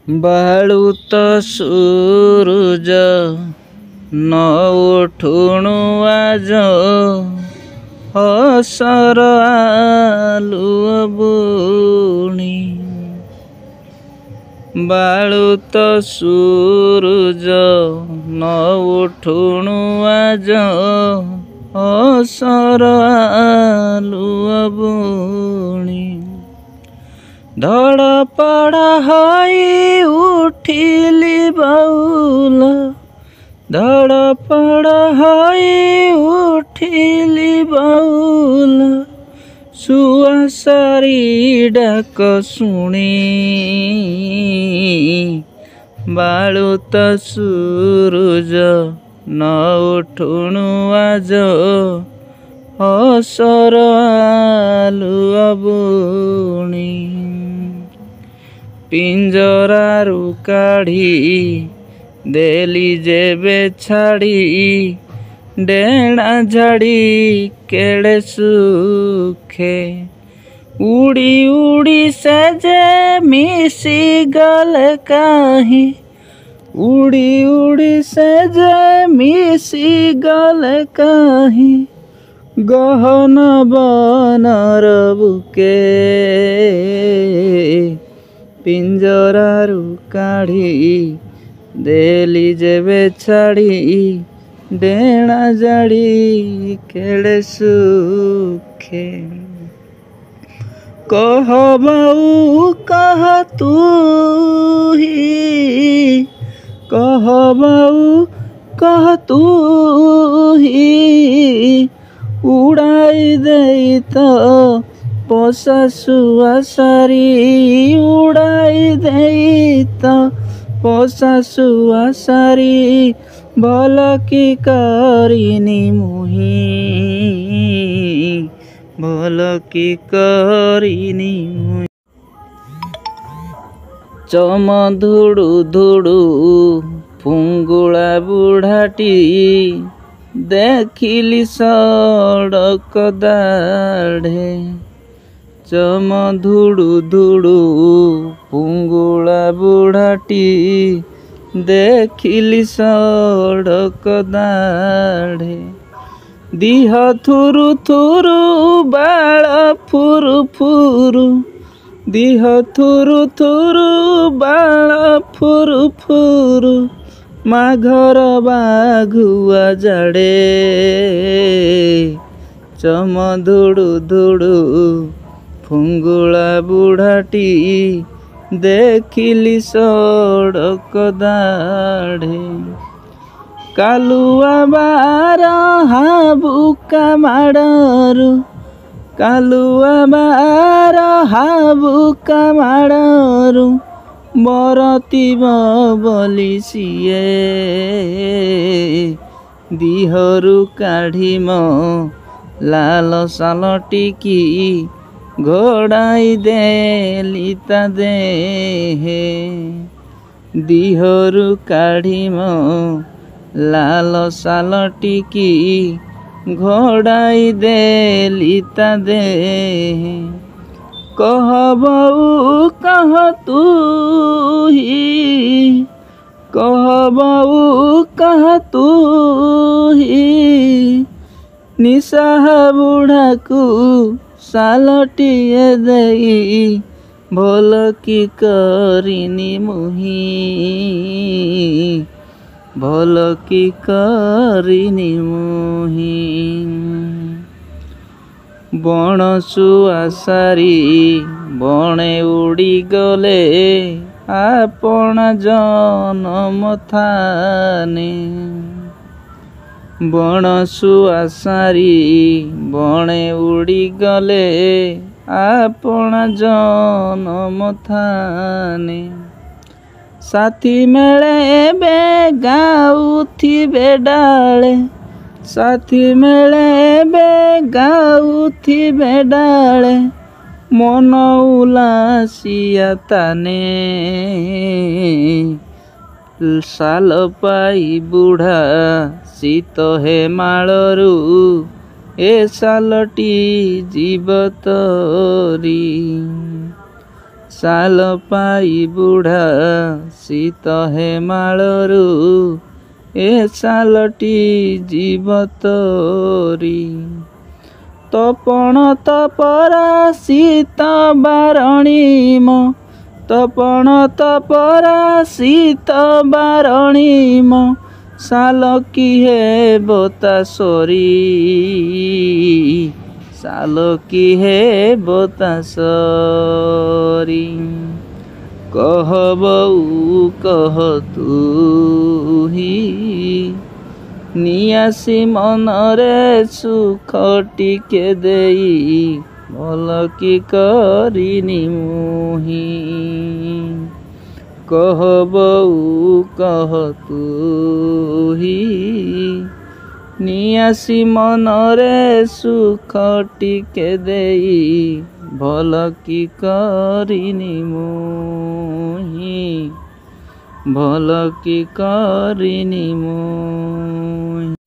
बाळूत सूरज न उठुणु आज हसर आलुଅ बुणी। बाळूत सूरज न उठुणु आज हसर आलुଅ बुणी। धड़पड़ हई उठिली बाउल, धड़पड़ हई उठिली बाउल, सुआसारी डाक शुणी। बाळूत सूरज न उठुणु आज हसर आलुଅ बुणी। पिंजरारू काढ़ी देली जेबे छाड़ी, डेणा झाड़ी केड़े सुखे। उड़ी उड़ी से जे मिसी गले काहे, उड़ी उड़ी से जे मिसी गले काहे। गहन बनर बुके पिंजरारू काढ़ी देली जेबे छाड़ी, डेणा जाड़ी केड़े सुखे। कह बाऊ कह तू ही, कह बाऊ कह तू ही, उड़ाई दे तो पोसा सुआसारी, उड़ाई दे तो पोसा सुआसारी। भल की करिनी मुही, भल की करिनी मुही। चम धुड़ु धुड़ु फुंगुला बुढ़ाटी, देखिली सड़क दाढ़े। चम धुड़ु धुड़ु फुंगुला बुढ़ाटी, देखिली सड़क दाढ़े। दिह थुरु थुरु बाळ फुरु फुरु, दिह थुरु थुरु बाळ फुरु फुरु। माघर बाघुआ जाड़े, चम धुड़ु धुड़ु फुंगुला बुढ़ाटी, देखिली सड़क दाढ़े। कालुआ बार हाबुका माड़रू, कालुआ बार हाबुका माड़रू। बरतीब बोली सिए दिहरु काढ़ीम लाल साल टिकी, घोड़ाई देली ता देहे। दिहरु काढ़ीम लाल साल टिकी, घोड़ाई देली ता देहे। कह बाऊ कह तू ही, कह बाऊ कह तू ही। निशाह बुढ़ा को सालटिए देई, भल की करिनी मुही, भल की करिनी मुही। बण सुआसारी बणे उड़ी गले, आपना जनम थाने। बण सुआसारी बणे उड़ी गले, आपना जनम थाने। साथी मेले बे गाउथिबे डाले, साथी मेले बे गाउथिबे डाले। मन उलासिया ताने, साल पाई बुढ़ा शीत हे मालरू। ए सालटी जीव तरी, साल पाई बुढ़ा शीत हेमाळरू ए सालटी जीव तोरी तपण तपरा शीत बारणी म तपण तपरा शीत बारणी म साल की हे बोता सोरी साल की हे बोता सोरी कह बऊ कह तू ही नियासी मनरे सुख टिके देई भल कि करिनी मुही कह बऊ कह तू ही नियासी मनरे सुख टिके देई भल कि करिनी मुही भल कि करिनी मुही।